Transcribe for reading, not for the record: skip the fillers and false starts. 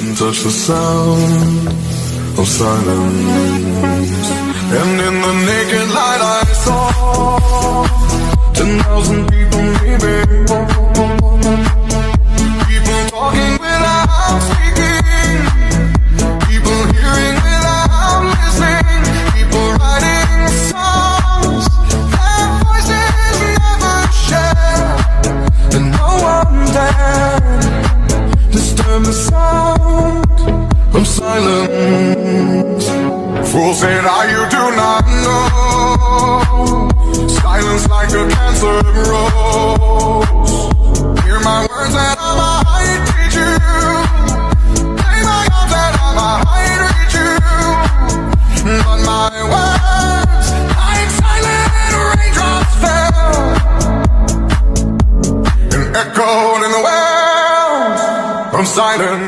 and touch the sound of silence. And in the naked light I saw 10,000 people, maybe people talking without speaking, people hearing without listening, people writing songs their voices never share, and no one dared disturb the sound of silence. Fools say that you do not know, silence like a cancer grows. Hear my words that I might teach you, play my arms that I might reach you, but my words like silent raindrops fell and echoed in the wells of silence.